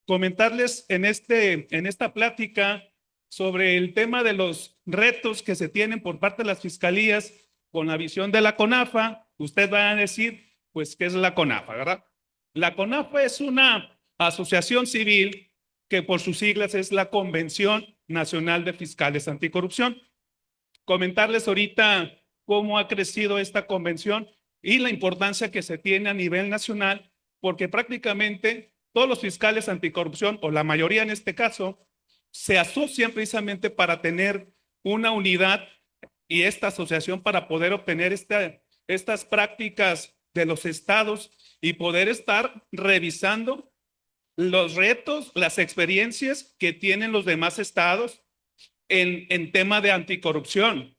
comentarles en esta plática sobre el tema de los retos que se tienen por parte de las fiscalías con la visión de la CONAFA. Usted va a decir, pues, ¿qué es la CONAFA, verdad? La CONAFA es una asociación civil que por sus siglas es la Convención Nacional de Fiscales Anticorrupción. Comentarles ahorita cómo ha crecido esta convención y la importancia que se tiene a nivel nacional, porque prácticamente todos los fiscales anticorrupción, o la mayoría en este caso, se asocian precisamente para tener una unidad y esta asociación para poder obtener estas prácticas de los estados y poder estar revisando los retos, las experiencias que tienen los demás estados en tema de anticorrupción.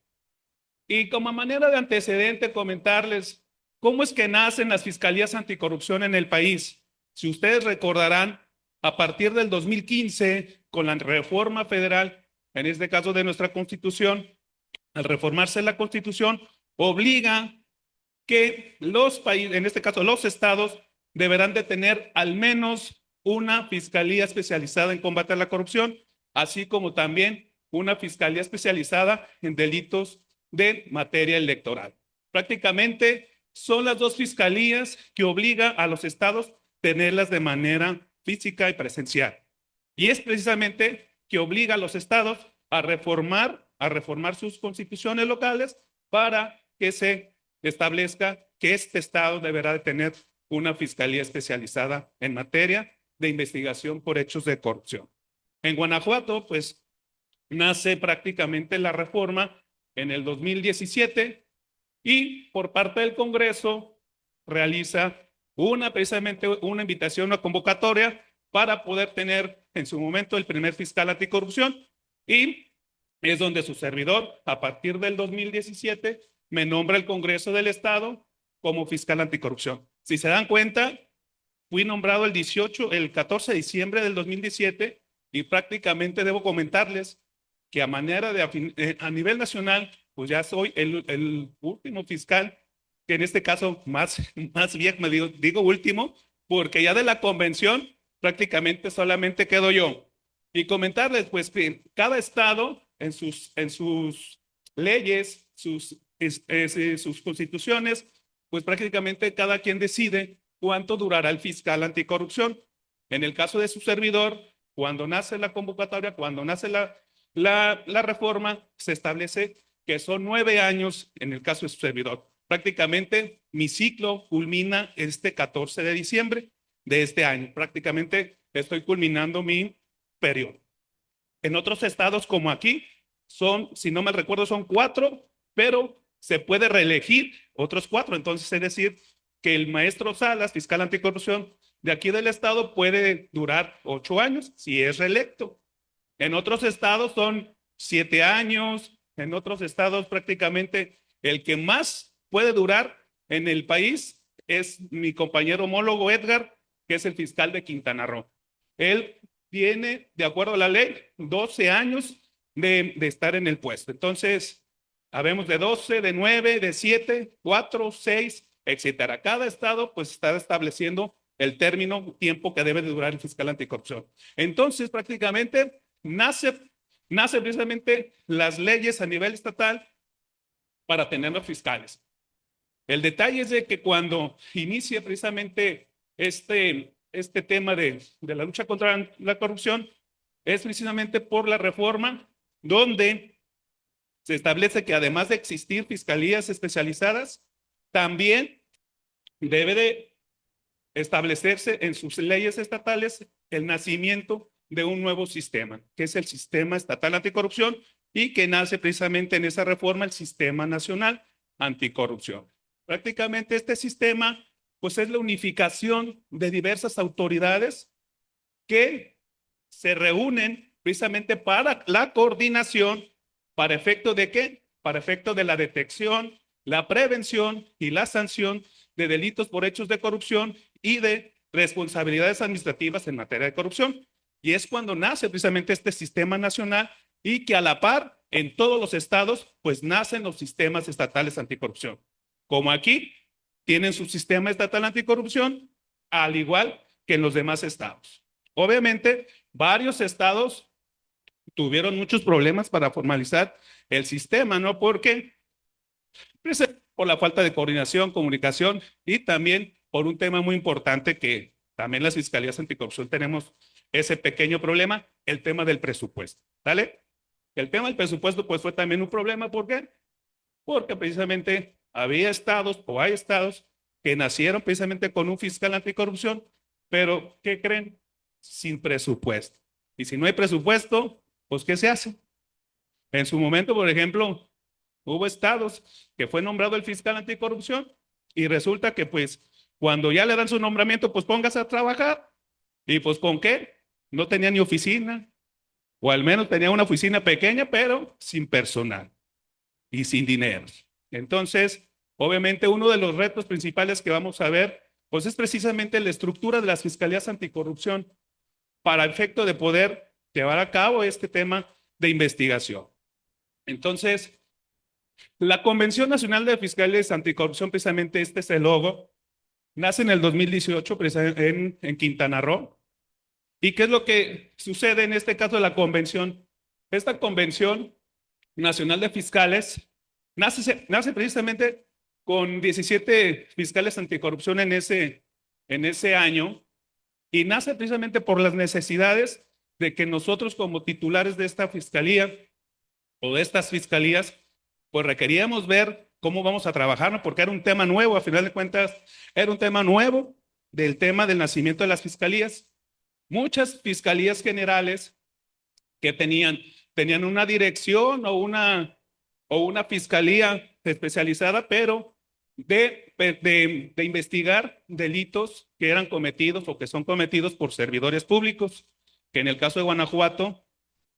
Y como manera de antecedente, comentarles cómo es que nacen las fiscalías anticorrupción en el país. Si ustedes recordarán, a partir del 2015, con la reforma federal, en este caso de nuestra Constitución, al reformarse la Constitución, obliga que los países, en este caso los estados, deberán de tener al menos una fiscalía especializada en combate a la corrupción, así como también una fiscalía especializada en delitos de materia electoral. Prácticamente son las dos fiscalías que obliga a los estados tenerlas de manera física y presencial. Y es precisamente que obliga a los estados a reformar sus constituciones locales para que se establezca que este estado deberá de tener una fiscalía especializada en materia de investigación por hechos de corrupción. En Guanajuato, pues, nace prácticamente la reforma en el 2017 y por parte del Congreso realiza precisamente una invitación, una convocatoria para poder tener en su momento el primer fiscal anticorrupción, y es donde su servidor, a partir del 2017, me nombra el Congreso del Estado como fiscal anticorrupción. Si se dan cuenta, fui nombrado el 14 de diciembre del 2017 y prácticamente debo comentarles que a nivel nacional, pues ya soy el último fiscal, que en este caso más bien me digo último, porque ya de la convención prácticamente solamente quedo yo. Y comentarles pues que cada estado en sus leyes, sus constituciones, pues prácticamente cada quien decide cuánto durará el fiscal anticorrupción. En el caso de su servidor, cuando nace la convocatoria, cuando nace la reforma, se establece que son 9 años en el caso de su servidor. Prácticamente mi ciclo culmina este 14 de diciembre de este año. Prácticamente estoy culminando mi periodo. En otros estados como aquí, si no me recuerdo, son 4, pero se puede reelegir otros 4. Entonces, es decir, que el maestro Salas, fiscal anticorrupción de aquí del estado, puede durar 8 años si es reelecto. En otros estados son 7 años, en otros estados prácticamente el que más puede durar en el país es mi compañero homólogo Edgar, que es el fiscal de Quintana Roo. Él tiene, de acuerdo a la ley, 12 años de estar en el puesto. Entonces, habemos de 12, de 9, de 7, 4, 6, etcétera. Cada estado pues está estableciendo el término, tiempo que debe de durar el fiscal anticorrupción. Entonces, prácticamente nace precisamente las leyes a nivel estatal para tener los fiscales. El detalle es de que cuando inicia precisamente este tema de la lucha contra la corrupción, es precisamente por la reforma donde se establece que además de existir fiscalías especializadas, también debe de establecerse en sus leyes estatales el nacimiento de un nuevo sistema, que es el Sistema Estatal Anticorrupción, y que nace precisamente en esa reforma el Sistema Nacional Anticorrupción. Prácticamente este sistema pues es la unificación de diversas autoridades que se reúnen precisamente para la coordinación. ¿Para efecto de qué? Para efecto de la detección, la prevención y la sanción de delitos por hechos de corrupción y de responsabilidades administrativas en materia de corrupción. Y es cuando nace precisamente este sistema nacional, y que a la par en todos los estados pues nacen los sistemas estatales anticorrupción. Como aquí tienen su sistema estatal anticorrupción, al igual que en los demás estados. Obviamente, varios estados tuvieron muchos problemas para formalizar el sistema, ¿no? Porque pues, por la falta de coordinación, comunicación y también por un tema muy importante que también las fiscalías anticorrupción tenemos ese pequeño problema, el tema del presupuesto, ¿vale? El tema del presupuesto pues fue también un problema, ¿por qué? Porque precisamente había estados o hay estados que nacieron precisamente con un fiscal anticorrupción, pero ¿qué creen? Sin presupuesto. Y si no hay presupuesto, pues ¿qué se hace? En su momento, por ejemplo, hubo estados que fue nombrado el fiscal anticorrupción y resulta que pues cuando ya le dan su nombramiento, pues póngase a trabajar. ¿Y pues con qué? No tenía ni oficina, o al menos tenía una oficina pequeña, pero sin personal y sin dinero. Entonces, obviamente uno de los retos principales que vamos a ver, pues es precisamente la estructura de las fiscalías anticorrupción para efecto de poder llevar a cabo este tema de investigación. Entonces, la Convención Nacional de Fiscales Anticorrupción, precisamente este es el logo, nace en el 2018 en Quintana Roo. ¿Y qué es lo que sucede en este caso de la convención? Esta Convención Nacional de Fiscales nace precisamente con 17 fiscales anticorrupción en ese año y nace precisamente por las necesidades de que nosotros como titulares de esta fiscalía o de estas fiscalías, pues requeríamos ver cómo vamos a trabajar, ¿no? Porque era un tema nuevo, a final de cuentas, era un tema nuevo del tema del nacimiento de las fiscalías. Muchas fiscalías generales que tenían una dirección o una fiscalía especializada, pero de investigar delitos que eran cometidos o que son cometidos por servidores públicos, que en el caso de Guanajuato,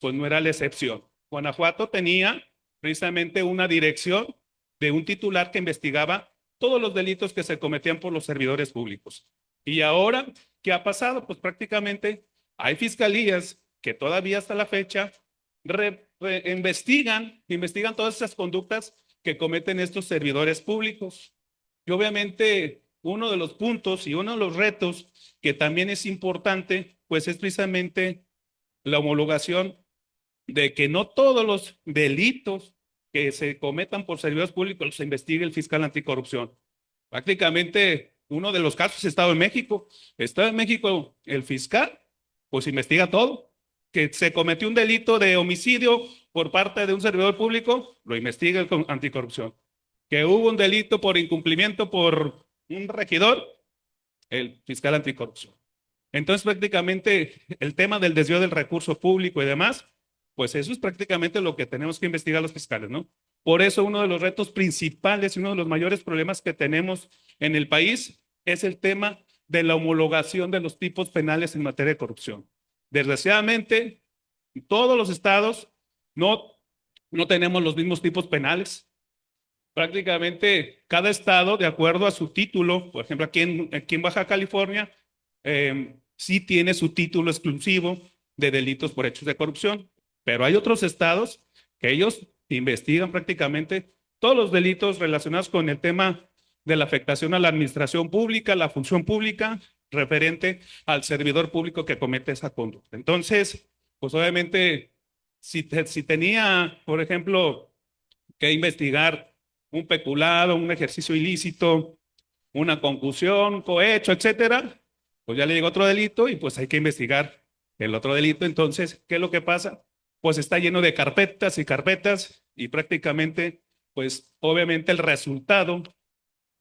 pues no era la excepción. Guanajuato tenía precisamente una dirección de un titular que investigaba todos los delitos que se cometían por los servidores públicos. Y ahora, ¿qué ha pasado? Pues prácticamente hay fiscalías que todavía hasta la fecha investigan todas esas conductas que cometen estos servidores públicos. Y obviamente uno de los puntos y uno de los retos que también es importante, pues es precisamente la homologación de que no todos los delitos que se cometan por servidores públicos los investigue el fiscal anticorrupción. Prácticamente uno de los casos es Estado de México. Estado de México, el fiscal, pues investiga todo. Que se cometió un delito de homicidio por parte de un servidor público, lo investiga el anticorrupción. Que hubo un delito por incumplimiento por un regidor, el fiscal anticorrupción. Entonces, prácticamente el tema del desvío del recurso público y demás, pues eso es prácticamente lo que tenemos que investigar los fiscales, ¿no? Por eso uno de los retos principales y uno de los mayores problemas que tenemos en el país es el tema de la homologación de los tipos penales en materia de corrupción. Desgraciadamente, todos los estados no, no tenemos los mismos tipos penales. Prácticamente cada estado, de acuerdo a su título, por ejemplo, aquí en Baja California, sí tiene su título exclusivo de delitos por hechos de corrupción, pero hay otros estados que ellos investigan prácticamente todos los delitos relacionados con el tema de la afectación a la administración pública, la función pública, referente al servidor público que comete esa conducta. Entonces, pues obviamente, si tenía, por ejemplo, que investigar un peculado, un ejercicio ilícito, una concusión, cohecho, etcétera, pues ya le llegó otro delito y pues hay que investigar el otro delito. Entonces, ¿qué es lo que pasa? Pues está lleno de carpetas y carpetas y prácticamente, pues obviamente el resultado,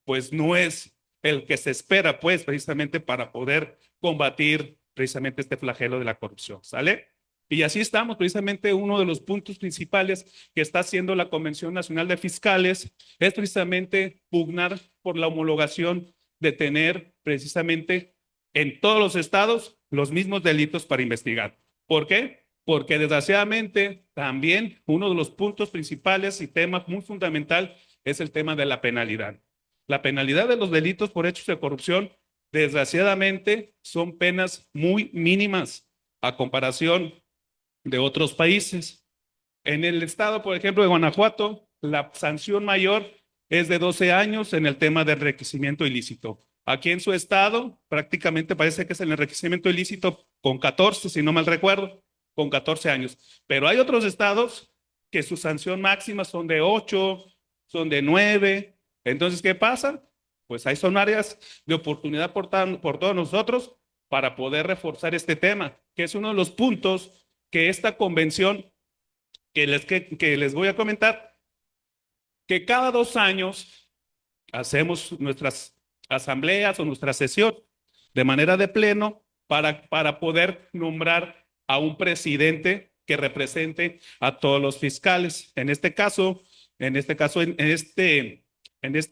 pues no es el que se espera, pues precisamente para poder combatir precisamente este flagelo de la corrupción, ¿sale? Y así estamos, precisamente uno de los puntos principales que está haciendo la Convención Nacional de Fiscales es precisamente pugnar por la homologación de tener precisamente en todos los estados los mismos delitos para investigar. ¿Por qué? Porque desgraciadamente también uno de los puntos principales y temas muy fundamental es el tema de la penalidad. La penalidad de los delitos por hechos de corrupción, desgraciadamente, son penas muy mínimas a comparación de otros países. En el estado, por ejemplo, de Guanajuato, la sanción mayor es de 12 años en el tema de enriquecimiento ilícito. Aquí en su estado, prácticamente parece que es el enriquecimiento ilícito con 14, si no mal recuerdo, con 14 años. Pero hay otros estados que su sanción máxima son de 8, son de 9. Entonces, ¿qué pasa? Pues ahí son áreas de oportunidad por todos nosotros para poder reforzar este tema, que es uno de los puntos que esta convención que les voy a comentar, que cada 2 años hacemos nuestras asambleas o nuestra sesión de manera de pleno para poder nombrar a un presidente que represente a todos los fiscales. En este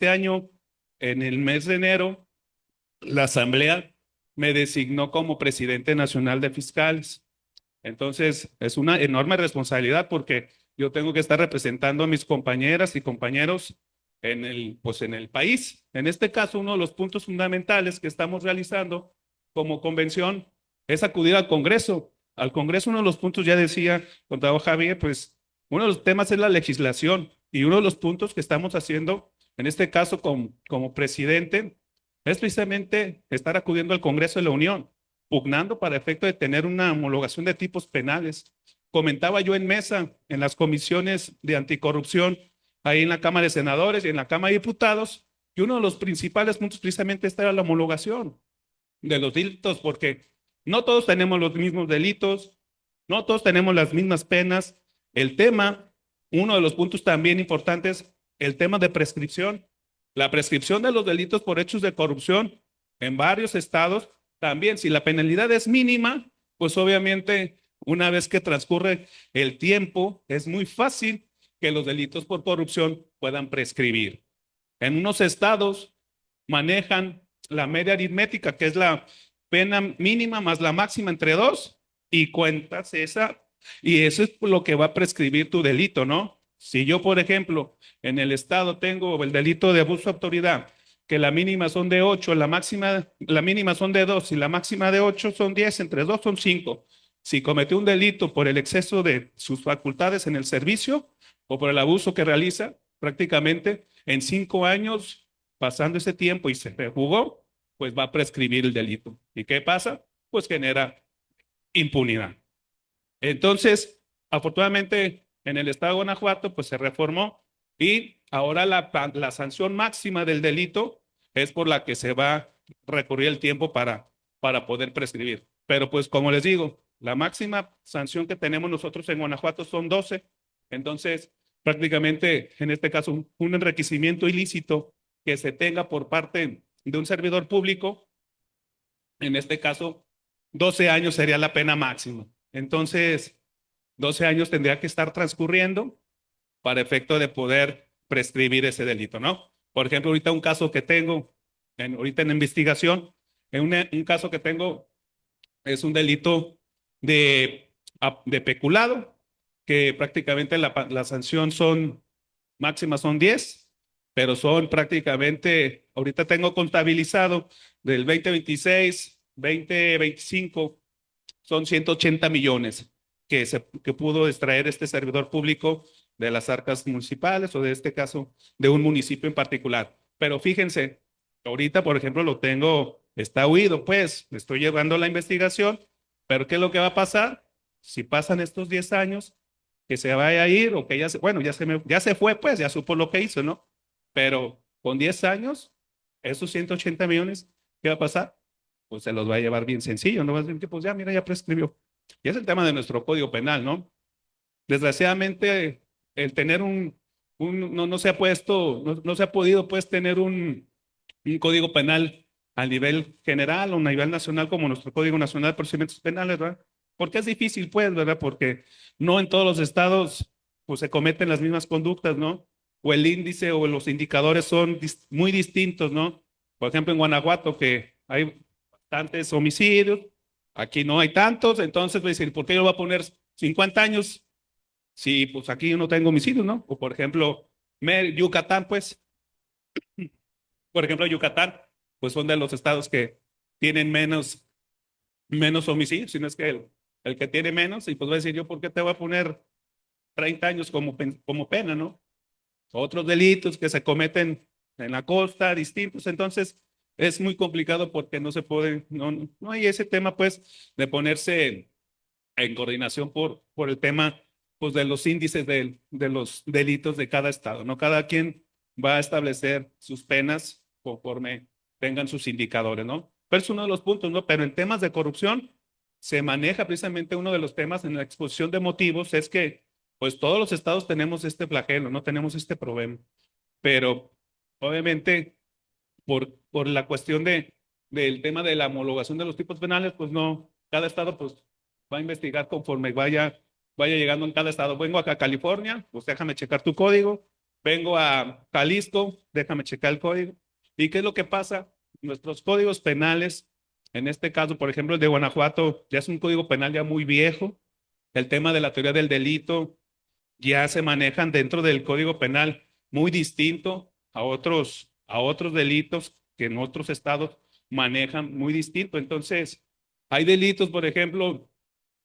año, en el mes de enero, la asamblea me designó como presidente nacional de fiscales. Entonces, es una enorme responsabilidad porque yo tengo que estar representando a mis compañeras y compañeros pues en el país. En este caso, uno de los puntos fundamentales que estamos realizando como convención es acudir al Congreso. Al Congreso, uno de los puntos, ya decía contador Javier, pues uno de los temas es la legislación y uno de los puntos que estamos haciendo, en este caso como presidente, es precisamente estar acudiendo al Congreso de la Unión pugnando para efecto de tener una homologación de tipos penales. Comentaba yo en mesa, en las comisiones de anticorrupción, ahí en la Cámara de Senadores y en la Cámara de Diputados, que uno de los principales puntos precisamente era la homologación de los delitos, porque no todos tenemos los mismos delitos, no todos tenemos las mismas penas. El tema, uno de los puntos también importantes, el tema de prescripción. La prescripción de los delitos por hechos de corrupción en varios estados también, si la penalidad es mínima, pues obviamente una vez que transcurre el tiempo, es muy fácil que los delitos por corrupción puedan prescribir. En unos estados manejan la media aritmética, que es la pena mínima más la máxima entre dos, y cuentas esa, y eso es lo que va a prescribir tu delito, ¿no? Si yo, por ejemplo, en el estado tengo el delito de abuso de autoridad, que la mínima son de 8, la mínima son de 2 y la máxima de 8 son 10, entre 2 son 5. Si cometió un delito por el exceso de sus facultades en el servicio o por el abuso que realiza, prácticamente en 5 años, pasando ese tiempo y se jugó, pues va a prescribir el delito. ¿Y qué pasa? Pues genera impunidad. Entonces, afortunadamente, en el estado de Guanajuato, pues se reformó y ahora la sanción máxima del delito es por la que se va a recurrir el tiempo para poder prescribir. Pero pues como les digo, la máxima sanción que tenemos nosotros en Guanajuato son 12. Entonces, prácticamente, en este caso, un enriquecimiento ilícito que se tenga por parte de un servidor público, en este caso, 12 años sería la pena máxima. Entonces, 12 años tendría que estar transcurriendo para efecto de poder prescribir ese delito, ¿no? Por ejemplo, ahorita un caso que tengo, ahorita en investigación, un caso que tengo es un delito de peculado, que prácticamente la sanción máximas son 10, pero son prácticamente, ahorita tengo contabilizado del 2026, 2025, son 180 millones que pudo extraer este servidor público de las arcas municipales o de este caso de un municipio en particular. Pero fíjense, ahorita, por ejemplo, está huido, pues, estoy llevando la investigación, pero ¿qué es lo que va a pasar? Si pasan estos 10 años, que se vaya a ir o que bueno, ya se fue, pues, ya supo lo que hizo, ¿no? Pero con 10 años, esos 180 millones, ¿qué va a pasar? Pues se los va a llevar bien sencillo, ¿no? Va a decir que pues ya, mira, ya prescribió. Y es el tema de nuestro Código Penal, ¿no? Desgraciadamente, el tener no se ha puesto, no se ha podido pues tener un Código Penal a nivel general o a nivel nacional como nuestro Código Nacional de Procedimientos Penales, ¿verdad? Porque es difícil, pues, ¿verdad? Porque no en todos los estados pues se cometen las mismas conductas, ¿no? O el índice o los indicadores son muy distintos, ¿no? Por ejemplo, en Guanajuato, que hay bastantes homicidios, aquí no hay tantos, entonces voy a decir, ¿por qué yo voy a poner 50 años si pues aquí yo no tengo homicidios, ¿no? O por ejemplo, Yucatán, pues, por ejemplo, Yucatán, pues son de los estados que tienen menos homicidios, si no es que el que tiene menos, y pues voy a decir yo, ¿por qué te voy a poner 30 años como pena, ¿no? Otros delitos que se cometen en la costa, distintos. Entonces, es muy complicado porque no se puede, no hay ese tema pues de ponerse en coordinación por el tema pues de los índices de los delitos de cada estado, ¿no? Cada quien va a establecer sus penas conforme tengan sus indicadores, ¿no? Pero es uno de los puntos, ¿no? Pero en temas de corrupción se maneja precisamente uno de los temas en la exposición de motivos es que pues todos los estados tenemos este flagelo, no tenemos este problema, pero obviamente por la cuestión del tema de la homologación de los tipos penales, pues no, cada estado pues va a investigar conforme vaya llegando en cada estado. Vengo acá a California, pues déjame checar tu código. Vengo a Jalisco, déjame checar el código. ¿Y qué es lo que pasa? Nuestros códigos penales, en este caso, por ejemplo, el de Guanajuato, ya es un código penal ya muy viejo. El tema de la teoría del delito ya se manejan dentro del Código Penal muy distinto a otros delitos que en otros estados manejan muy distinto. Entonces, hay delitos, por ejemplo,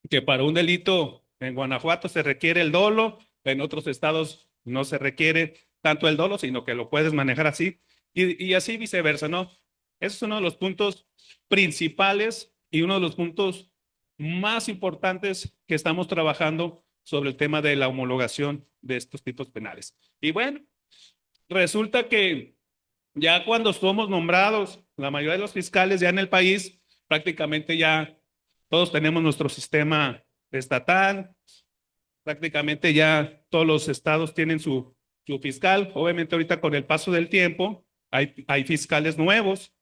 que para un delito en Guanajuato se requiere el dolo, en otros estados no se requiere tanto el dolo, sino que lo puedes manejar así, y así viceversa, ¿no? Ese es uno de los puntos principales y uno de los puntos más importantes que estamos trabajando sobre el tema de la homologación de estos tipos penales. Y bueno, resulta que ya cuando somos nombrados, la mayoría de los fiscales ya en el país, prácticamente ya todos tenemos nuestro sistema estatal, prácticamente ya todos los estados tienen su fiscal. Obviamente ahorita con el paso del tiempo hay fiscales nuevos,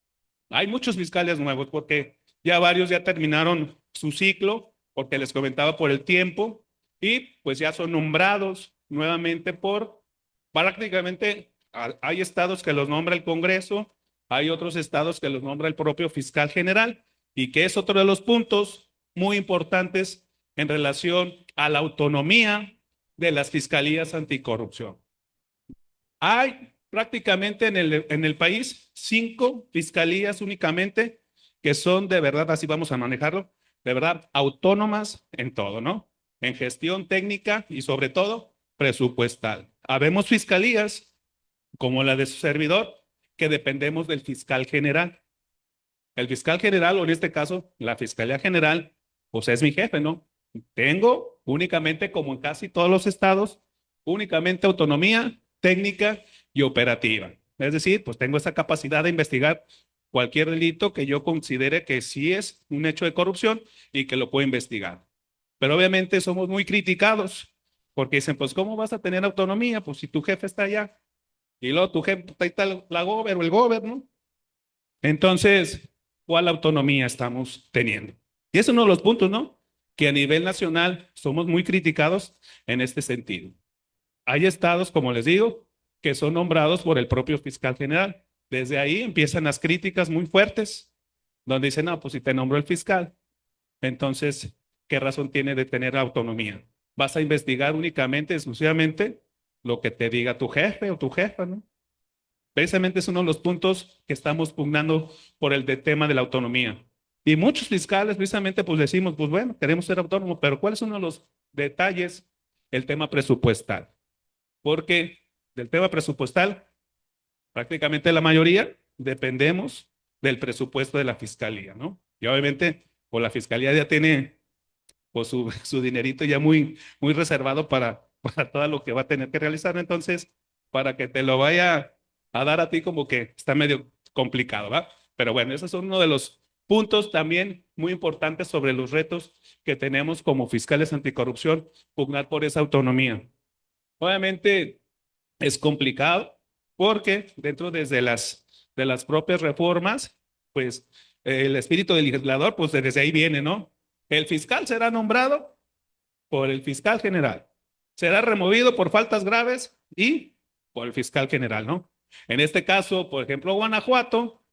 hay muchos fiscales nuevos porque ya varios ya terminaron su ciclo, porque les comentaba por el tiempo, y pues ya son nombrados nuevamente por prácticamente, hay estados que los nombra el Congreso, hay otros estados que los nombra el propio fiscal general, y que es otro de los puntos muy importantes en relación a la autonomía de las fiscalías anticorrupción. Hay prácticamente en el país 5 fiscalías únicamente que son de verdad, así vamos a manejarlo, de verdad autónomas en todo, ¿no? En gestión técnica y sobre todo presupuestal. Habemos fiscalías como la de su servidor que dependemos del fiscal general. El fiscal general, o en este caso, la Fiscalía General, pues es mi jefe, ¿no? Tengo únicamente, como en casi todos los estados, únicamente autonomía técnica y operativa. Es decir, pues tengo esa capacidad de investigar cualquier delito que yo considere que sí es un hecho de corrupción y que lo puedo investigar. Pero obviamente somos muy criticados porque dicen, pues, ¿cómo vas a tener autonomía? Pues si tu jefe está allá y luego tu jefe está la gober o el gober, ¿no? Entonces, ¿cuál autonomía estamos teniendo? Y es uno de los puntos, ¿no? Que a nivel nacional somos muy criticados en este sentido. Hay estados, como les digo, que son nombrados por el propio fiscal general. Desde ahí empiezan las críticas muy fuertes, donde dicen, no, pues si te nombró el fiscal, entonces, ¿qué razón tiene de tener autonomía? Vas a investigar únicamente, exclusivamente, lo que te diga tu jefe o tu jefa, ¿no? Precisamente es uno de los puntos que estamos pugnando por el tema de la autonomía. Y muchos fiscales precisamente pues decimos, pues bueno, queremos ser autónomos, pero ¿cuál es uno de los detalles? El tema presupuestal. Porque del tema presupuestal, prácticamente la mayoría dependemos del presupuesto de la fiscalía, ¿no? Y obviamente, pues la fiscalía ya tiene pues su dinerito ya muy reservado para todo lo que va a tener que realizar. Entonces, para que te lo vaya a dar a ti como que está medio complicado, ¿va? Pero bueno, ese es uno de los puntos también muy importantes sobre los retos que tenemos como fiscales anticorrupción, pugnar por esa autonomía. Obviamente es complicado porque dentro de las propias reformas, pues el espíritu del legislador, pues desde ahí viene, ¿no? El fiscal será nombrado por el fiscal general. Será removido por faltas graves y por el fiscal general, ¿no? En este caso, por ejemplo, Guanajuato,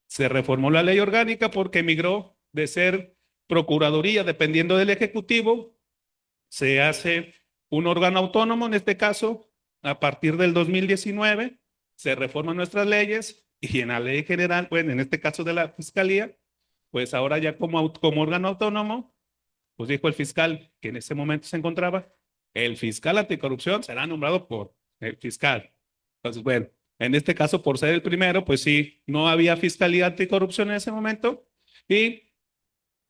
se reformó la ley orgánica porque migró de ser procuraduría dependiendo del Ejecutivo, se hace un órgano autónomo, en este caso, a partir del 2019, se reforman nuestras leyes y en la ley general, pues en este caso de la Fiscalía, pues ahora ya como órgano autónomo, pues dijo el fiscal que en ese momento se encontraba, el fiscal anticorrupción será nombrado por el fiscal. Entonces, bueno, En este caso, por ser el primero, pues sí, no había fiscalía anticorrupción en ese momento y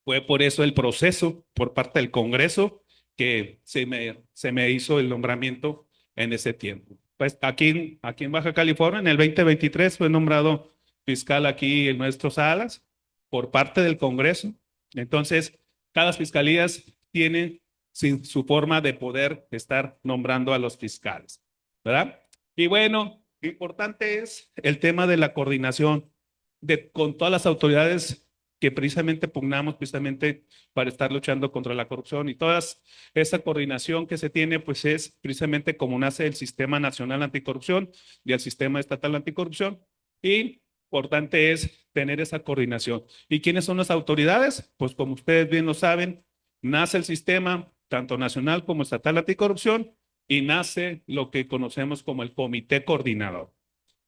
fue por eso el proceso por parte del Congreso que se me hizo el nombramiento en ese tiempo. Pues aquí en Baja California, en el 2023, fue nombrado fiscal aquí en nuestros Salas por parte del Congreso. Entonces, cada fiscalías tiene su forma de poder estar nombrando a los fiscales, ¿verdad? Y bueno, importante es el tema de la coordinación con todas las autoridades que precisamente pugnamos precisamente para estar luchando contra la corrupción y toda esa coordinación que se tiene, pues es precisamente como nace el Sistema Nacional Anticorrupción y el Sistema Estatal Anticorrupción. Y importante es tener esa coordinación. ¿Y quiénes son las autoridades? Pues como ustedes bien lo saben, nace el sistema tanto nacional como estatal anticorrupción y nace lo que conocemos como el Comité Coordinador.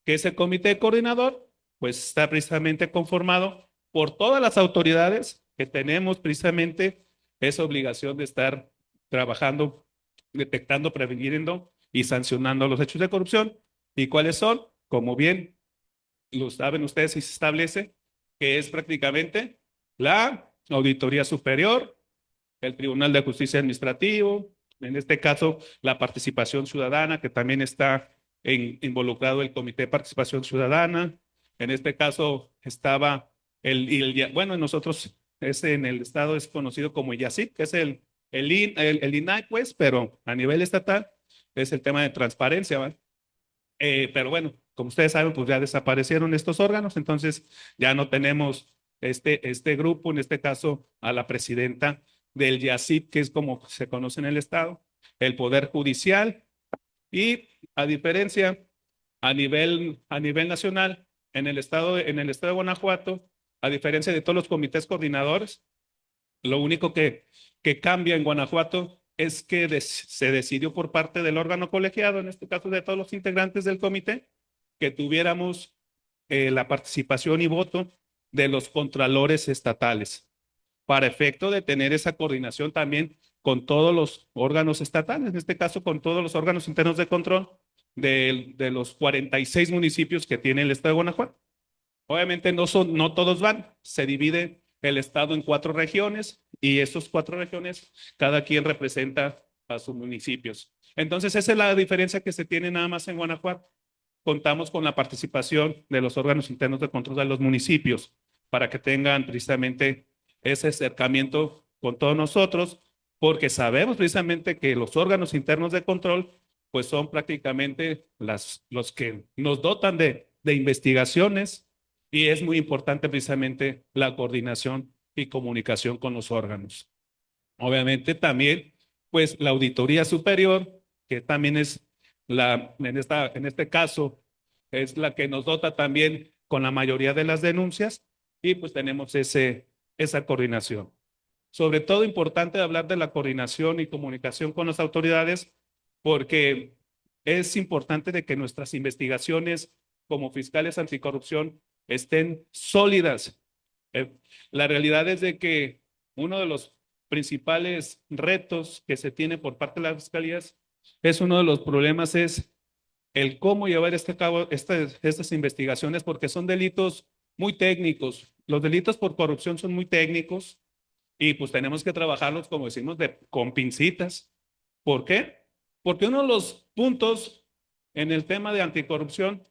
¿Qué es el Comité Coordinador? Pues está precisamente conformado por todas las autoridades que tenemos precisamente esa obligación de estar trabajando, detectando, previniendo y sancionando los hechos de corrupción. ¿Y cuáles son? Como bien lo saben ustedes y se establece que es prácticamente la Auditoría Superior, el Tribunal de Justicia Administrativo, en este caso la participación ciudadana, que también está involucrado el Comité de Participación Ciudadana, en este caso estaba bueno, nosotros en el estado es conocido como IACIP, que es el INAI, pues, pero a nivel estatal es el tema de transparencia, ¿vale? Pero bueno, como ustedes saben, pues ya desaparecieron estos órganos, entonces ya no tenemos este grupo, en este caso a la presidenta del YACIP, que es como se conoce en el Estado, el Poder Judicial, y a diferencia a nivel nacional, en el estado de Guanajuato, a diferencia de todos los comités coordinadores, lo único que cambia en Guanajuato es que se decidió por parte del órgano colegiado, en este caso de todos los integrantes del comité, que tuviéramos la participación y voto de los contralores estatales, para efecto de tener esa coordinación también con todos los órganos estatales, en este caso con todos los órganos internos de control de los 46 municipios que tiene el estado de Guanajuato. Obviamente no todos van, se divide el estado en 4 regiones y esas 4 regiones, cada quien representa a sus municipios. Entonces, esa es la diferencia que se tiene nada más en Guanajuato. Contamos con la participación de los órganos internos de control de los municipios para que tengan precisamente ese acercamiento con todos nosotros, porque sabemos precisamente que los órganos internos de control pues son prácticamente los que nos dotan de investigaciones y es muy importante precisamente la coordinación y comunicación con los órganos. Obviamente también, pues la auditoría superior, que también es en este caso, es la que nos dota también con la mayoría de las denuncias y pues tenemos esa coordinación. Sobre todo importante hablar de la coordinación y comunicación con las autoridades porque es importante de que nuestras investigaciones como fiscales anticorrupción estén sólidas. Eh, la realidad es de que uno de los principales retos que se tiene por parte de las fiscalías es uno de los problemas es el cómo llevar a cabo estas investigaciones porque son delitos muy técnicos. Los delitos por corrupción son muy técnicos y pues tenemos que trabajarlos, como decimos, con pincitas. ¿Por qué? Porque uno de los puntos en el tema de anticorrupción,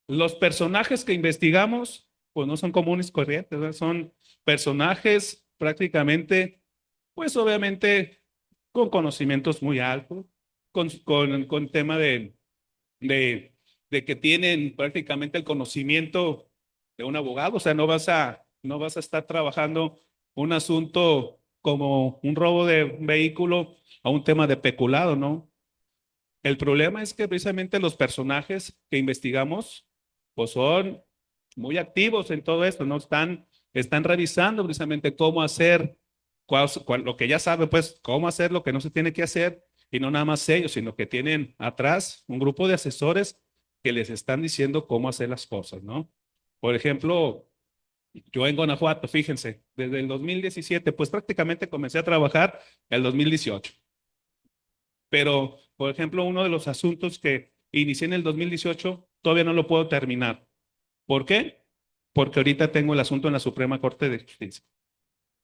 los personajes que investigamos, pues no son comunes y corrientes, ¿verdad? Son personajes prácticamente, pues obviamente con conocimientos muy altos, con tema de, de que tienen prácticamente el conocimiento de un abogado, o sea, no vas a estar trabajando un asunto como un robo de un vehículo a un tema de peculado, ¿no? El problema es que precisamente los personajes que investigamos, pues son muy activos en todo esto, ¿no? Están revisando precisamente cómo hacer, lo que ya saben, pues, cómo hacer lo que no se tiene que hacer, y no nada más ellos, sino que tienen atrás un grupo de asesores que les están diciendo cómo hacer las cosas, ¿no? Por ejemplo, yo en Guanajuato, fíjense, desde el 2017, pues prácticamente comencé a trabajar el 2018. Pero, por ejemplo, uno de los asuntos que inicié en el 2018 todavía no lo puedo terminar. ¿Por qué? Porque ahorita tengo el asunto en la Suprema Corte de Justicia.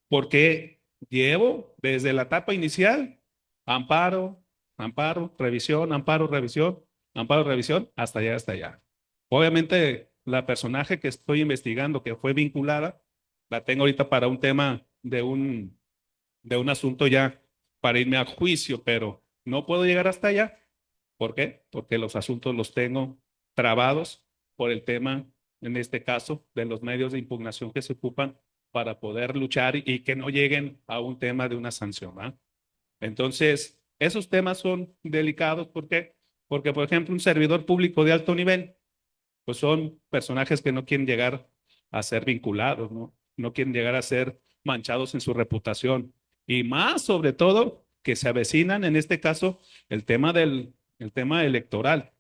Porque llevo desde la etapa inicial amparo, amparo, revisión, amparo, revisión, amparo, revisión, hasta allá, hasta allá. Obviamente, la personaje que estoy investigando, que fue vinculada, la tengo ahorita para un tema de un asunto ya para irme a juicio, pero no puedo llegar hasta allá. ¿Por qué? Porque los asuntos los tengo trabados por el tema, en este caso, de los medios de impugnación que se ocupan para poder luchar y que no lleguen a un tema de una sanción, ¿va? Entonces, esos temas son delicados. ¿Por qué? Porque, por ejemplo, un servidor público de alto nivel, pues son personajes que no quieren llegar a ser vinculados, ¿no? No quieren llegar a ser manchados en su reputación. Y más, sobre todo, que se avecinan, en este caso, el tema electoral.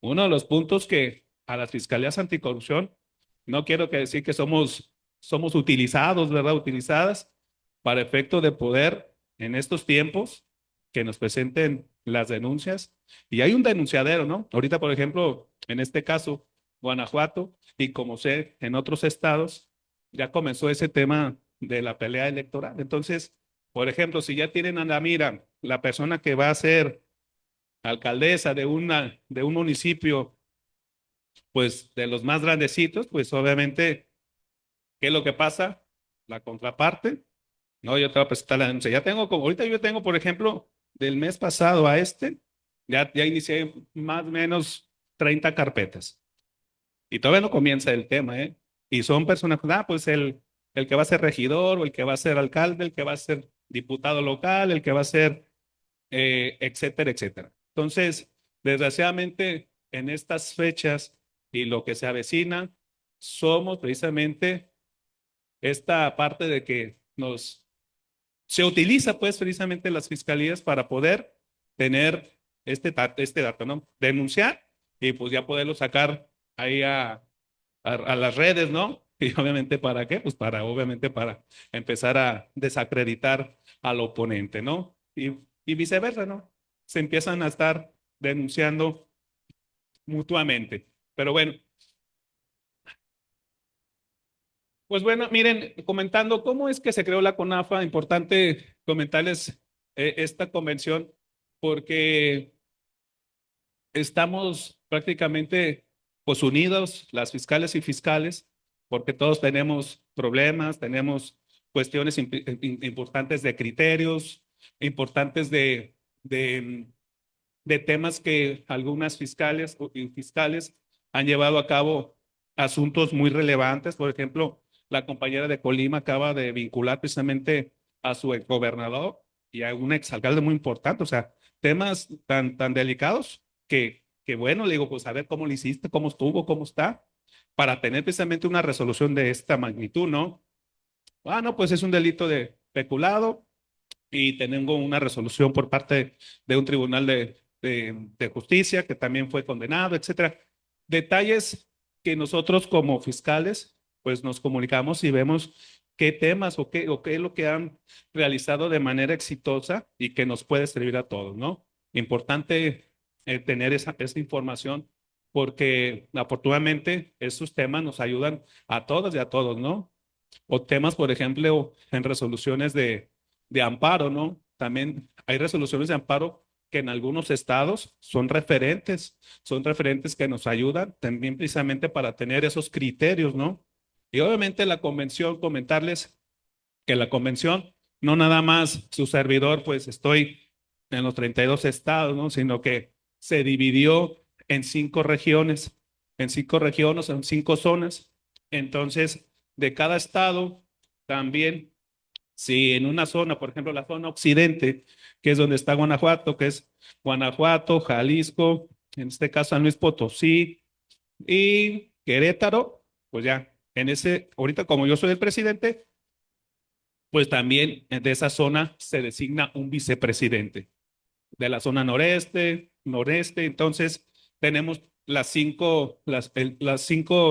Uno de los puntos que a las fiscalías anticorrupción, no quiero que decir que somos utilizados, ¿verdad? Utilizadas para efecto de poder en estos tiempos que nos presenten las denuncias. Y hay un denunciadero, ¿no? Ahorita, por ejemplo, en este caso, Guanajuato, y como sé, en otros estados, ya comenzó ese tema de la pelea electoral. Entonces, por ejemplo, si ya tienen a la mira la persona que va a ser alcaldesa de un municipio, pues de los más grandecitos, pues obviamente, ¿qué es lo que pasa? La contraparte, no, yo te voy a presentar la denuncia. Ya tengo, como ahorita yo tengo, por ejemplo, del mes pasado a este, ya inicié más o menos 30 carpetas. Y todavía no comienza el tema, ¿eh? Y son personas, pues el que va a ser regidor, o el que va a ser alcalde, el que va a ser diputado local, el que va a ser, etcétera, etcétera. Entonces, desgraciadamente, en estas fechas y lo que se avecina, somos precisamente esta parte de que se utiliza pues precisamente las fiscalías para poder tener este dato, ¿no? Denunciar y pues ya poderlo sacar ahí a las redes, ¿no? Y obviamente para qué? Pues para, obviamente para empezar a desacreditar al oponente, ¿no? Y viceversa, ¿no? Se empiezan a estar denunciando mutuamente. Pero bueno, pues bueno, miren, comentando cómo es que se creó la CONAFA, importante comentarles esta convención, porque estamos prácticamente pues unidos, las fiscales y fiscales, porque todos tenemos problemas, tenemos cuestiones importantes de criterios, importantes de temas que algunas fiscales y fiscales han llevado a cabo asuntos muy relevantes. Por ejemplo, la compañera de Colima acaba de vincular precisamente a su exgobernador y a un exalcalde muy importante. O sea, temas tan delicados que bueno, le digo, pues a ver cómo lo hiciste, cómo estuvo, cómo está, para tener precisamente una resolución de esta magnitud, ¿no? Ah, no, pues es un delito de peculado y tengo una resolución por parte de un tribunal de justicia que también fue condenado, etcétera. Detalles que nosotros como fiscales pues nos comunicamos y vemos qué temas o qué es lo que han realizado de manera exitosa y que nos puede servir a todos, ¿no? Importante tener esa información porque afortunadamente esos temas nos ayudan a todos y a todos, ¿no? O temas, por ejemplo, en resoluciones de amparo, ¿no? También hay resoluciones de amparo que en algunos estados son referentes que nos ayudan también precisamente para tener esos criterios, ¿no? Y obviamente la convención, comentarles que la convención, no nada más su servidor, pues estoy en los 32 estados, ¿no? Sino que se dividió en 5 regiones, en 5 zonas. Entonces, de cada estado, también, si en una zona, por ejemplo, la zona occidente, que es donde está Guanajuato, que es Guanajuato, Jalisco, en este caso San Luis Potosí y Querétaro, pues ya, ahorita como yo soy el presidente, pues también de esa zona se designa un vicepresidente. De la zona noreste, entonces tenemos las 5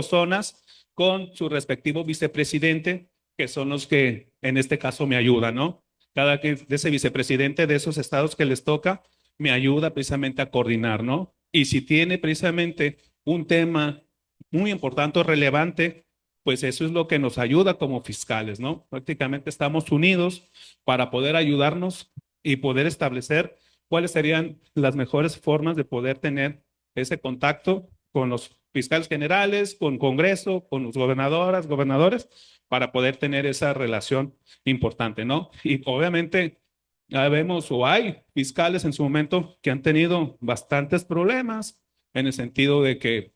zonas con su respectivo vicepresidente, que son los que en este caso me ayudan, ¿no? Cada que de ese vicepresidente de esos estados que les toca, me ayuda precisamente a coordinar, ¿no? Y si tiene precisamente un tema muy importante o relevante, pues eso es lo que nos ayuda como fiscales, ¿no? Prácticamente estamos unidos para poder ayudarnos y poder establecer cuáles serían las mejores formas de poder tener ese contacto con los fiscales generales, con Congreso, con los gobernadoras, gobernadores, para poder tener esa relación importante, ¿no? Y obviamente ya vemos o hay fiscales en su momento que han tenido bastantes problemas en el sentido de que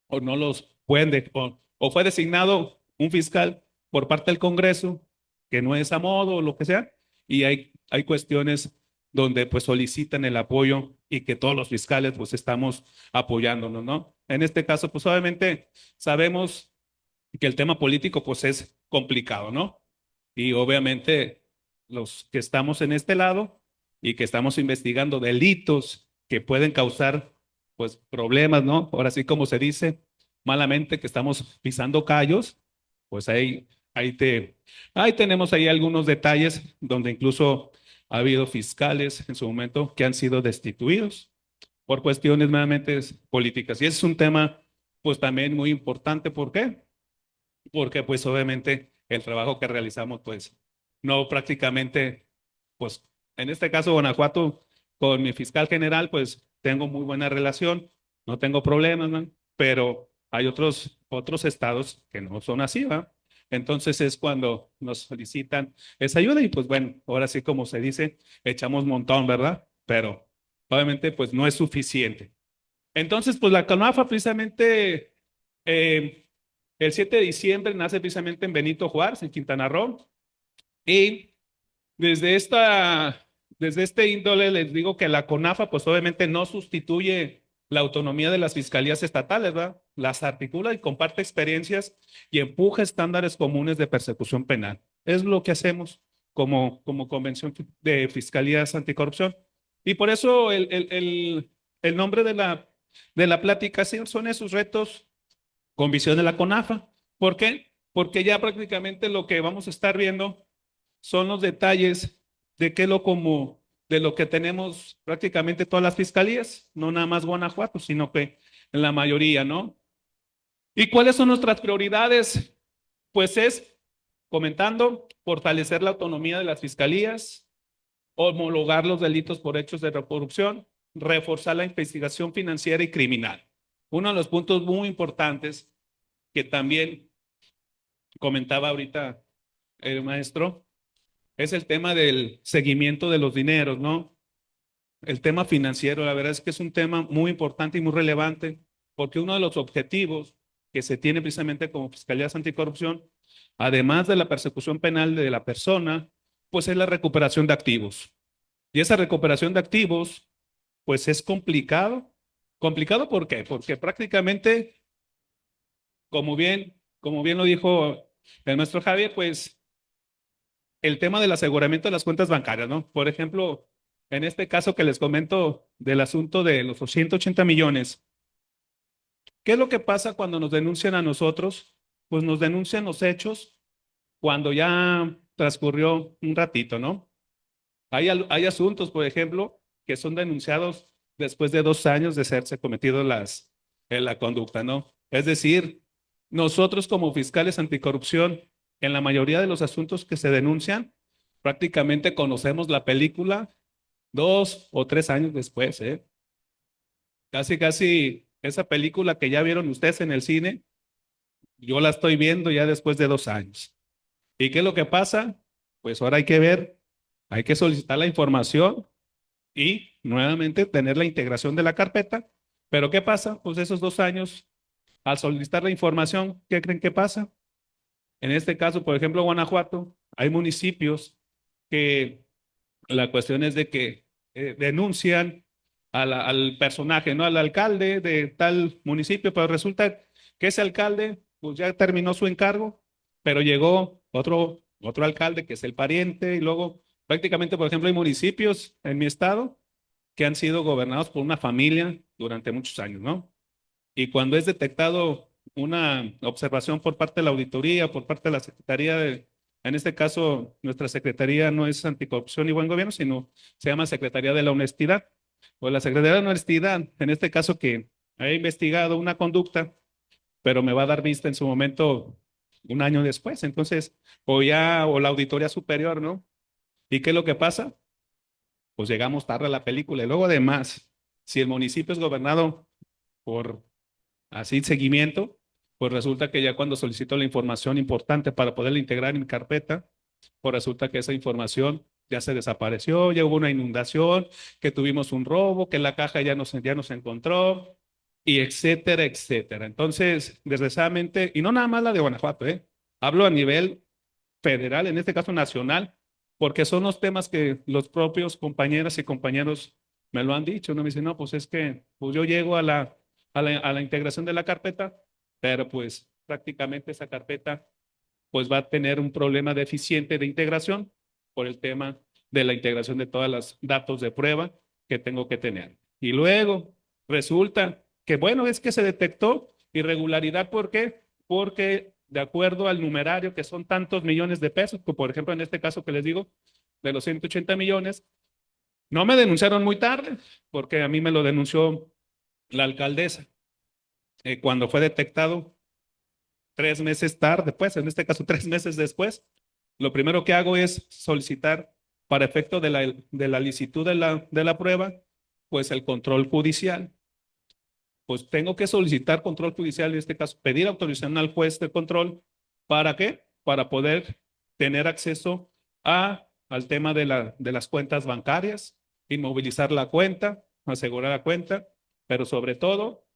o no los pueden, o fue designado un fiscal por parte del Congreso que no es a modo o lo que sea, y hay cuestiones donde pues solicitan el apoyo y que todos los fiscales pues estamos apoyándonos, ¿no? En este caso pues obviamente sabemos que el tema político pues es complicado, ¿no? Y obviamente los que estamos en este lado y que estamos investigando delitos que pueden causar pues problemas, ¿no? Ahora sí como se dice malamente que estamos pisando callos, pues ahí tenemos ahí algunos detalles donde incluso ha habido fiscales en su momento que han sido destituidos por cuestiones meramente políticas. Y ese es un tema pues también muy importante. ¿Por qué? Porque pues obviamente el trabajo que realizamos pues no prácticamente, pues en este caso Guanajuato con mi fiscal general pues tengo muy buena relación, no tengo problemas, ¿no? Pero hay otros estados que no son así, ¿va? Entonces es cuando nos solicitan esa ayuda y pues bueno, ahora sí como se dice, echamos montón, ¿verdad? Pero obviamente pues no es suficiente. Entonces pues la CONAFA precisamente eh, el 7 de diciembre nace precisamente en Benito Juárez, en Quintana Roo. Y desde desde este índole les digo que la CONAFA, pues obviamente no sustituye la autonomía de las fiscalías estatales, ¿verdad? Las articula y comparte experiencias y empuja estándares comunes de persecución penal. Es lo que hacemos como Convención de Fiscalías Anticorrupción. Y por eso el nombre de la plática sí, son esos retos con visión de la CONAFA. ¿Por qué? Porque ya prácticamente lo que vamos a estar viendo son los detalles de qué lo como de lo que tenemos prácticamente todas las fiscalías, no nada más Guanajuato, sino que en la mayoría, ¿no? ¿Y cuáles son nuestras prioridades? Pues es, comentando, fortalecer la autonomía de las fiscalías, homologar los delitos por hechos de corrupción, reforzar la investigación financiera y criminal. Uno de los puntos muy importantes que también comentaba ahorita el maestro, es el tema del seguimiento de los dineros, ¿no? El tema financiero, la verdad es que es un tema muy importante y muy relevante, porque uno de los objetivos que se tiene precisamente como Fiscalía Anticorrupción, además de la persecución penal de la persona, pues es la recuperación de activos. Y esa recuperación de activos, pues es complicado. ¿Complicado por qué? Porque prácticamente, como bien lo dijo el maestro Javier, pues el tema del aseguramiento de las cuentas bancarias, ¿no? Por ejemplo, en este caso que les comento del asunto de los 180 millones, ¿qué es lo que pasa cuando nos denuncian a nosotros? Pues nos denuncian los hechos cuando ya transcurrió un ratito, ¿no? Hay asuntos, por ejemplo, que son denunciados después de 2 años de haberse cometido en la conducta, ¿no? Es decir, nosotros como fiscales anticorrupción, en la mayoría de los asuntos que se denuncian, prácticamente conocemos la película 2 o 3 años después, ¿eh? Casi esa película que ya vieron ustedes en el cine, yo la estoy viendo ya después de 2 años. ¿Y qué es lo que pasa? Pues ahora hay que ver, hay que solicitar la información y nuevamente tener la integración de la carpeta. Pero ¿qué pasa? Pues esos 2 años, al solicitar la información, ¿qué creen que pasa? En este caso, por ejemplo, Guanajuato, hay municipios que la cuestión es de que denuncian al personaje, ¿no? Al alcalde de tal municipio, pero resulta que ese alcalde pues ya terminó su encargo, pero llegó otro alcalde que es el pariente y luego prácticamente, por ejemplo, hay municipios en mi estado que han sido gobernados por una familia durante muchos años, ¿no? Y cuando es detectado una observación por parte de la auditoría, por parte de la Secretaría en este caso, nuestra Secretaría no es Anticorrupción y Buen Gobierno, sino se llama Secretaría de la Honestidad. O la Secretaría de la Honestidad, en este caso que he investigado una conducta, pero me va a dar vista en su momento un año después. Entonces, o la auditoría superior, ¿no? ¿Y qué es lo que pasa? Pues llegamos tarde a la película. Y luego además, si el municipio es gobernado por así seguimiento, pues resulta que ya cuando solicito la información importante para poderla integrar en mi carpeta, pues resulta que esa información ya se desapareció, ya hubo una inundación, que tuvimos un robo, que la caja ya nos encontró, y etcétera, etcétera. Entonces, desgraciadamente, y no nada más la de Guanajuato, hablo a nivel federal, en este caso nacional, porque son los temas que los propios compañeras y compañeros me lo han dicho, ¿no? Me dicen, no, pues es que pues yo llego a la integración de la carpeta, pero pues prácticamente esa carpeta pues va a tener un problema deficiente de integración por el tema de la integración de todos los datos de prueba que tengo que tener. Y luego resulta que, bueno, es que se detectó irregularidad. ¿Por qué? Porque de acuerdo al numerario, que son tantos millones de pesos, como por ejemplo en este caso que les digo, de los 180 millones, no me denunciaron muy tarde, porque a mí me lo denunció la alcaldesa cuando fue detectado 3 meses tarde, pues en este caso 3 meses después. Lo primero que hago es solicitar para efecto de la licitud de la prueba, pues el control judicial. Pues tengo que solicitar control judicial, en este caso pedir autorización al juez de control. ¿Para qué? Para poder tener acceso al tema de las cuentas bancarias, inmovilizar la cuenta, asegurar la cuenta, pero sobre todo,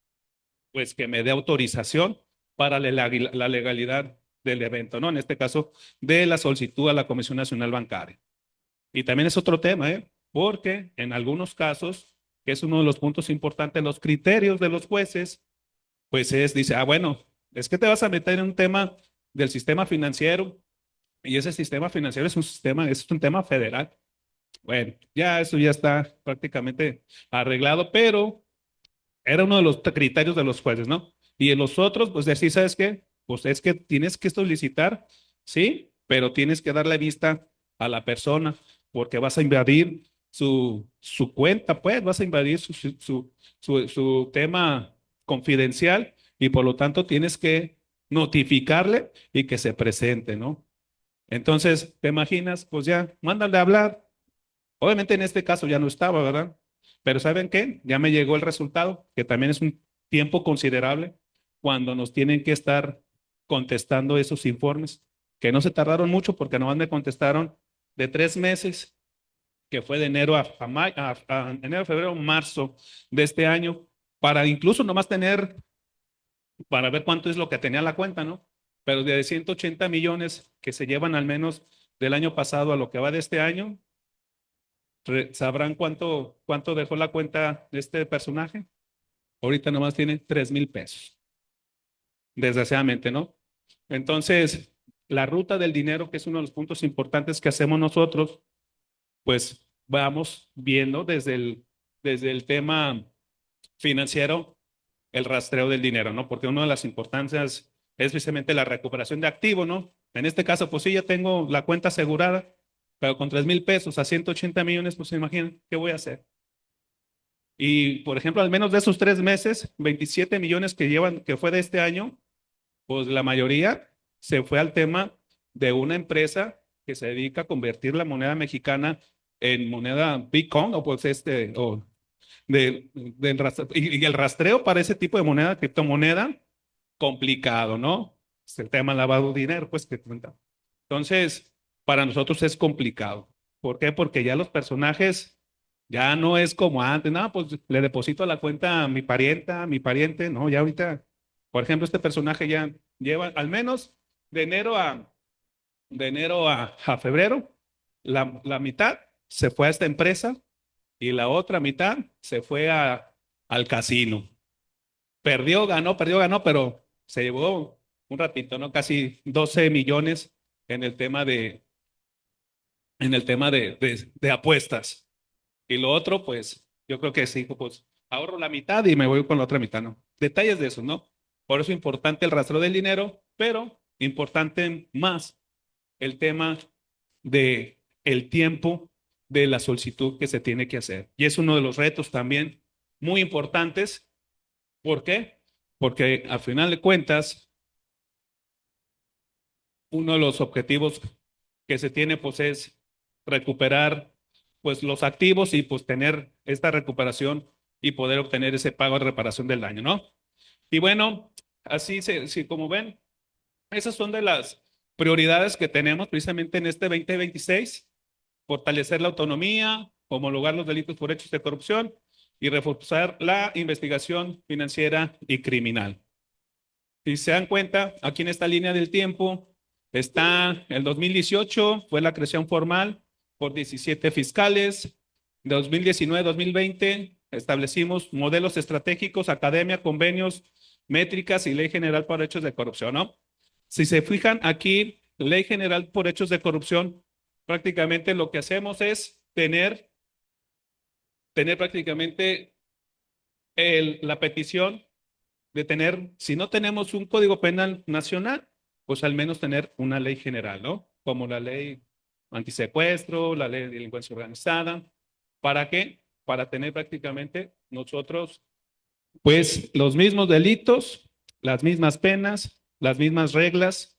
pues que me dé autorización para la legalidad del evento, ¿no? En este caso, de la solicitud a la Comisión Nacional Bancaria. Y también es otro tema, porque en algunos casos, que es uno de los puntos importantes, los criterios de los jueces, pues dice, bueno, es que te vas a meter en un tema del sistema financiero y ese sistema financiero es un tema federal. Bueno, ya eso ya está prácticamente arreglado, pero era uno de los criterios de los jueces, ¿no? Y en los otros, pues decir, ¿sabes qué? Pues es que tienes que solicitar, sí, pero tienes que darle vista a la persona porque vas a invadir su cuenta, pues vas a invadir su tema confidencial y por lo tanto tienes que notificarle y que se presente, ¿no? Entonces, ¿te imaginas? Pues ya, mándale a hablar. Obviamente en este caso ya no estaba, ¿verdad? Pero ¿saben qué? Ya me llegó el resultado, que también es un tiempo considerable cuando nos tienen que estar contestando esos informes, que no se tardaron mucho porque nomás me contestaron de 3 meses, que fue de enero a enero, febrero, marzo de este año, para incluso nomás para ver cuánto es lo que tenía la cuenta, ¿no? Pero de 180 millones que se llevan al menos del año pasado a lo que va de este año, ¿sabrán cuánto dejó la cuenta de este personaje? Ahorita nomás tiene 3,000 pesos, desgraciadamente, ¿no? Entonces, la ruta del dinero, que es uno de los puntos importantes que hacemos nosotros, pues vamos viendo desde el tema financiero el rastreo del dinero, ¿no? Porque una de las importancias es precisamente la recuperación de activo, ¿no? En este caso, pues sí, ya tengo la cuenta asegurada, pero con 3,000 pesos a 180 millones, pues imaginen, ¿qué voy a hacer? Y, por ejemplo, al menos de esos 3 meses, 27 millones que fue de este año, pues la mayoría se fue al tema de una empresa que se dedica a convertir la moneda mexicana en moneda Bitcoin, o pues y el rastreo para ese tipo de moneda, criptomoneda, complicado, ¿no? Es el tema lavado de dinero, pues que cuenta. Entonces, para nosotros es complicado. ¿Por qué? Porque ya los personajes ya no es como antes, no, pues le deposito a la cuenta a mi parienta, a mi pariente, no, ya ahorita, por ejemplo, este personaje ya lleva al menos de enero a febrero, la mitad se fue a esta empresa y la otra mitad se fue al casino. Perdió, ganó, pero se llevó un ratito, ¿no? Casi 12 millones en el tema de apuestas. Y lo otro, pues, yo creo que sí, pues, ahorro la mitad y me voy con la otra mitad, ¿no? Detalles de eso, ¿no? Por eso es importante el rastro del dinero, pero importante más el tema de el tiempo de la solicitud que se tiene que hacer. Y es uno de los retos también muy importantes ¿Por qué? Porque al final de cuentas, uno de los objetivos que se tiene pues es recuperar pues los activos y pues tener esta recuperación y poder obtener ese pago de reparación del daño, ¿no? Y bueno, así sí, como ven, esas son de las prioridades que tenemos precisamente en este 2026: fortalecer la autonomía, homologar los delitos por hechos de corrupción y reforzar la investigación financiera y criminal. Si se dan cuenta, aquí en esta línea del tiempo está el 2018, fue la creación formal por 17 fiscales. De 2019-2020 establecimos modelos estratégicos, academia, convenios, métricas y ley general por hechos de corrupción, ¿no? Si se fijan aquí, ley general por hechos de corrupción, prácticamente lo que hacemos es tener prácticamente la petición de tener, si no tenemos un código penal nacional, pues al menos tener una ley general, ¿no? Como la ley antisecuestro, la ley de delincuencia organizada. ¿Para qué? Para tener prácticamente nosotros, pues, los mismos delitos, las mismas penas, las mismas reglas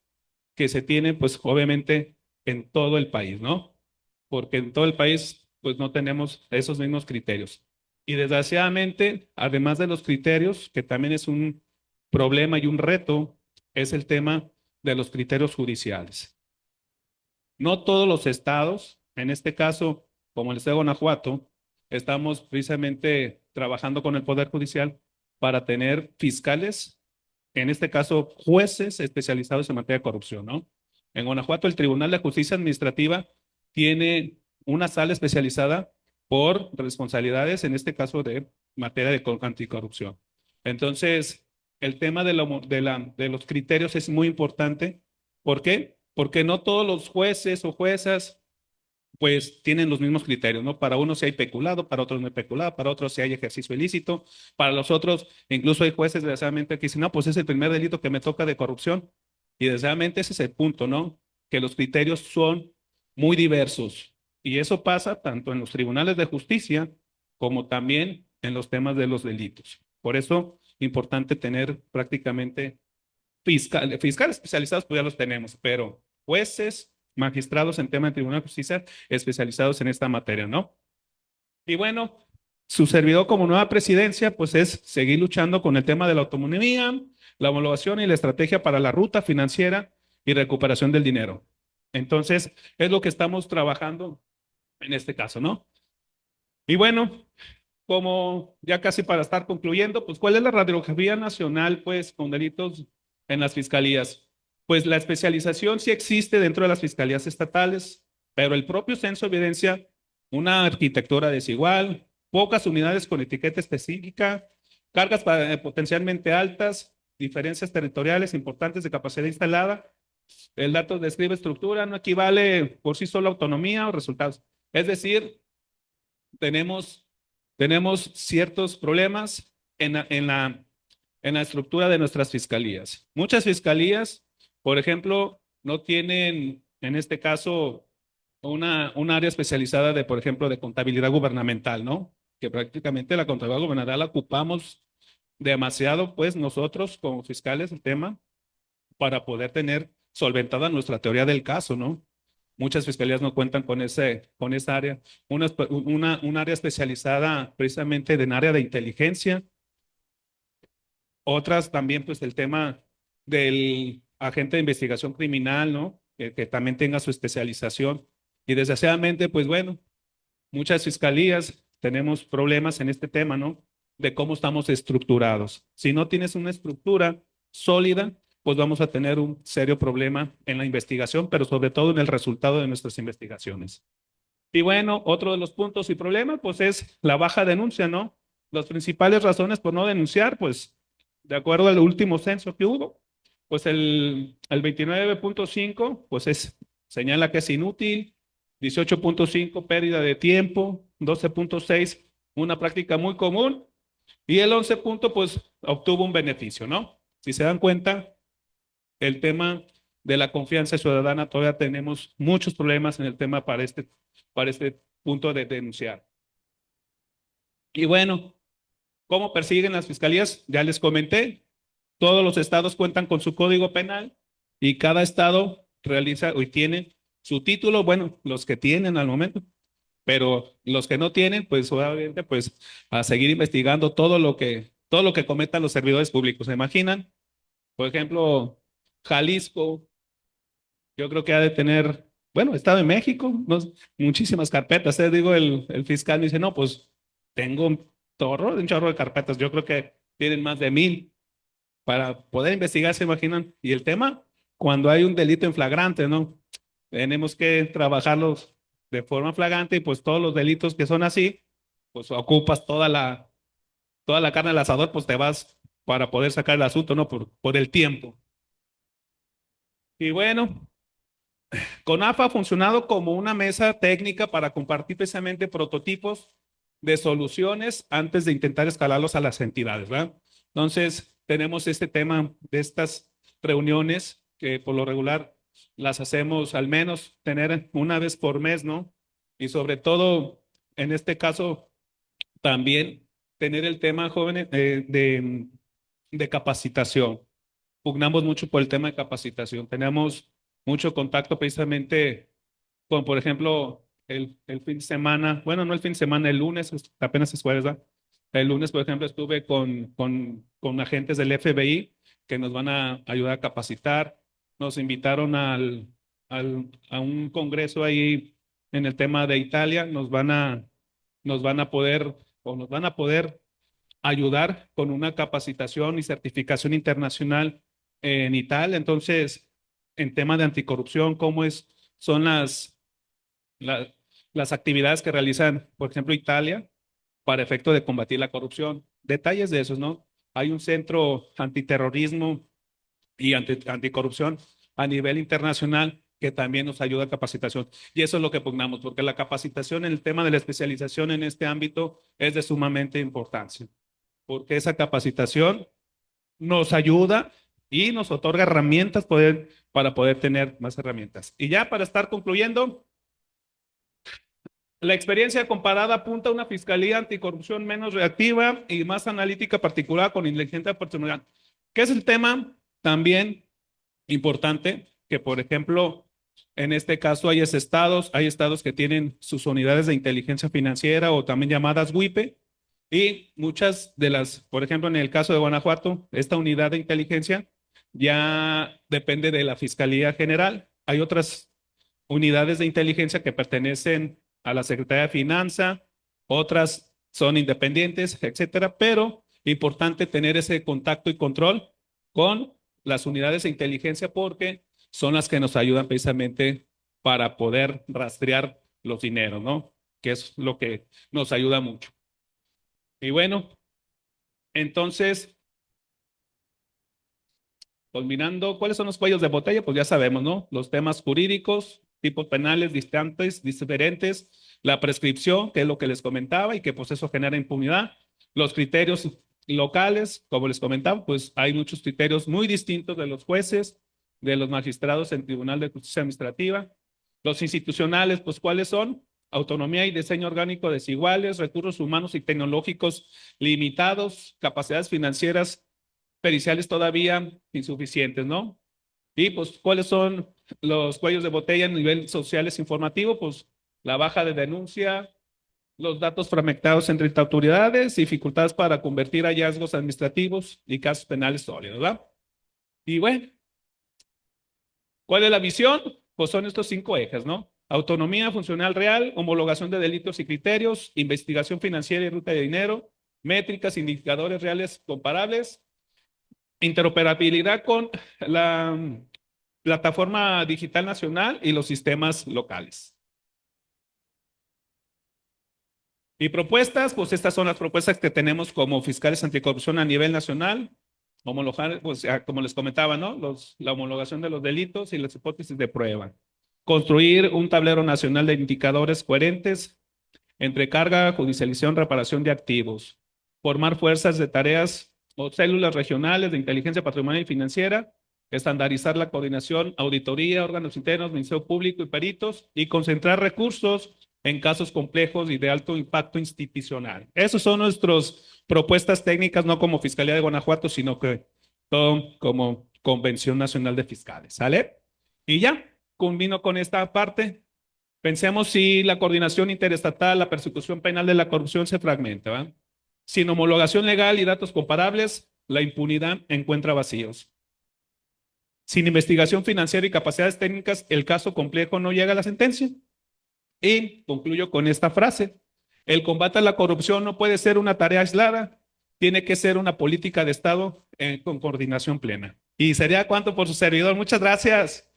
que se tienen, pues, obviamente, en todo el país, ¿no? Porque en todo el país, pues, no tenemos esos mismos criterios. Y desgraciadamente, además de los criterios, que también es un problema y un reto, es el tema de los criterios judiciales. No todos los estados, en este caso, como el estado de Guanajuato, estamos precisamente trabajando con el Poder Judicial para tener fiscales, en este caso, jueces especializados en materia de corrupción, ¿no? En Guanajuato, el Tribunal de Justicia Administrativa tiene una sala especializada por responsabilidades, en este caso de materia de anticorrupción. Entonces, el tema de los criterios es muy importante. ¿Por qué? Porque no todos los jueces o juezas pues tienen los mismos criterios, ¿no? Para unos si hay peculado, para otros no hay peculado, para otros si hay ejercicio ilícito, para los otros, incluso hay jueces desgraciadamente que dicen, no, pues es el primer delito que me toca de corrupción. Y desgraciadamente ese es el punto, ¿no? Que los criterios son muy diversos. Y eso pasa tanto en los tribunales de justicia como también en los temas de los delitos. Por eso, importante tener prácticamente fiscales especializados, pues ya los tenemos, pero jueces, magistrados en tema de Tribunal de Justicia especializados en esta materia, ¿no? Y bueno, su servidor como nueva presidencia, pues es seguir luchando con el tema de la autonomía, la homologación y la estrategia para la ruta financiera y recuperación del dinero. Entonces, es lo que estamos trabajando en este caso, ¿no? Y bueno, como ya casi para estar concluyendo, pues ¿cuál es la radiografía nacional, pues, con delitos en las fiscalías? Pues la especialización sí existe dentro de las fiscalías estatales, pero el propio censo evidencia una arquitectura desigual, pocas unidades con etiqueta específica, cargas potencialmente altas, diferencias territoriales importantes de capacidad instalada. El dato describe estructura, no equivale por sí solo a autonomía o resultados. Es decir, tenemos, tenemos ciertos problemas en la estructura de nuestras fiscalías. Muchas fiscalías, por ejemplo, no tienen, en este caso, un área especializada de, por ejemplo, de contabilidad gubernamental, ¿no? Que prácticamente la contabilidad gubernamental la ocupamos demasiado, pues nosotros como fiscales, el tema, para poder tener solventada nuestra teoría del caso, ¿no? Muchas fiscalías no cuentan con esa área. Un área especializada precisamente en área de inteligencia. Otras también, pues el tema del agente de investigación criminal, ¿no? Que también tenga su especialización. Y desgraciadamente, pues bueno, muchas fiscalías tenemos problemas en este tema, ¿no? De cómo estamos estructurados. Si no tienes una estructura sólida, pues vamos a tener un serio problema en la investigación, pero sobre todo en el resultado de nuestras investigaciones. Y bueno, otro de los puntos y problemas, pues es la baja denuncia, ¿no? Las principales razones por no denunciar, pues, de acuerdo al último censo que hubo, pues el 29.5, pues señala que es inútil, 18.5, pérdida de tiempo, 12.6, una práctica muy común, y el 11 punto, pues, obtuvo un beneficio, ¿no? Si se dan cuenta, el tema de la confianza ciudadana, todavía tenemos muchos problemas en el tema para este punto de denunciar. Y bueno, ¿Cómo persiguen las fiscalías? Ya les comenté, todos los estados cuentan con su código penal y cada estado realiza y tiene su título, bueno, los que tienen al momento, pero los que no tienen, pues obviamente, pues a seguir investigando todo lo que cometan los servidores públicos. ¿Se imaginan? Por ejemplo, Jalisco, yo creo que ha de tener, bueno, Estado de México, no, muchísimas carpetas. Digo, el fiscal me dice, no, pues tengo un chorro de carpetas. Yo creo que tienen más de 1000 para poder investigar, ¿se imaginan? Y el tema, cuando hay un delito en flagrante, ¿no? Tenemos que trabajarlos de forma flagrante y pues todos los delitos que son así, pues ocupas toda la carne al asador, pues te vas para poder sacar el asunto, ¿no? Por el tiempo. Y bueno, CONAFA ha funcionado como una mesa técnica para compartir precisamente prototipos de soluciones antes de intentar escalarlos a las entidades, ¿verdad? Entonces, tenemos este tema de estas reuniones que por lo regular las hacemos al menos tener una vez por mes, ¿no? Y sobre todo, en este caso, también tener el tema, jóvenes, de capacitación. Pugnamos mucho por el tema de capacitación. Tenemos mucho contacto precisamente con, por ejemplo, el fin de semana, bueno, no el fin de semana, el lunes, apenas es jueves, ¿verdad? El lunes, por ejemplo, estuve con agentes del FBI que nos van a ayudar a capacitar. Nos invitaron a un congreso ahí en el tema de Italia. Nos van a poder, o nos van a poder ayudar con una capacitación y certificación internacional en Italia. Entonces, en tema de anticorrupción, son la- las actividades que realizan, por ejemplo, Italia para efecto de combatir la corrupción? Detalles de esos, ¿no? Hay un centro antiterrorismo y anticorrupción a nivel internacional que también nos ayuda a capacitación. Y eso es lo que pugnamos, porque la capacitación en el tema de la especialización en este ámbito es de sumamente importancia, porque esa capacitación nos ayuda y nos otorga herramientas para poder tener más herramientas. Y ya para estar concluyendo, la experiencia comparada apunta a una fiscalía anticorrupción menos reactiva y más analítica, particular con inteligencia personal. ¿Qué es el tema? También importante que, por ejemplo, en este caso hay estados que tienen sus unidades de inteligencia financiera o también llamadas WIPE, y muchas de las, por ejemplo, en el caso de Guanajuato, esta unidad de inteligencia ya depende de la Fiscalía General. Hay otras unidades de inteligencia que pertenecen a la Secretaría de Finanza, otras son independientes, etcétera, pero importante tener ese contacto y control con las unidades de inteligencia porque son las que nos ayudan precisamente para poder rastrear los dineros, ¿no? Que es lo que nos ayuda mucho. Y bueno, entonces, culminando, ¿cuáles son los cuellos de botella? Pues ya sabemos, ¿no? Los temas jurídicos, tipos penales distantes, diferentes, la prescripción, que es lo que les comentaba y que pues eso genera impunidad, los criterios locales, como les comentaba, pues hay muchos criterios muy distintos de los jueces, de los magistrados en Tribunal de Justicia Administrativa, los institucionales, pues ¿cuáles son? Autonomía y diseño orgánico desiguales, recursos humanos y tecnológicos limitados, capacidades financieras periciales todavía insuficientes, ¿no? Y pues, ¿cuáles son los cuellos de botella a nivel sociales informativo? Pues la baja de denuncia, los datos fragmentados entre autoridades, dificultades para convertir hallazgos administrativos y casos penales sólidos, ¿verdad? Y bueno, ¿cuál es la visión? Pues son estos 5 ejes, ¿no? Autonomía funcional real, homologación de delitos y criterios, investigación financiera y ruta de dinero, métricas, indicadores reales comparables, interoperabilidad con la plataforma digital nacional y los sistemas locales. Y propuestas, pues estas son las propuestas que tenemos como fiscales anticorrupción a nivel nacional. Homologar, pues como les comentaba, ¿no? La homologación de los delitos y las hipótesis de prueba. Construir un tablero nacional de indicadores coherentes entre carga, judicialización, reparación de activos. Formar fuerzas de tareas o células regionales de inteligencia patrimonial y financiera. Estandarizar la coordinación, auditoría, órganos internos, Ministerio Público y peritos y concentrar recursos en casos complejos y de alto impacto institucional. Esas son nuestras propuestas técnicas, no como Fiscalía de Guanajuato, sino que todo como Convención Nacional de Fiscales. ¿Sale? Y ya, culmino con esta parte. Pensemos si la coordinación interestatal, la persecución penal de la corrupción se fragmenta, ¿va? Sin homologación legal y datos comparables, la impunidad encuentra vacíos. Sin investigación financiera y capacidades técnicas, el caso complejo no llega a la sentencia. Y concluyo con esta frase. El combate a la corrupción no puede ser una tarea aislada, tiene que ser una política de Estado con coordinación plena. Y sería cuanto por su servidor. Muchas gracias.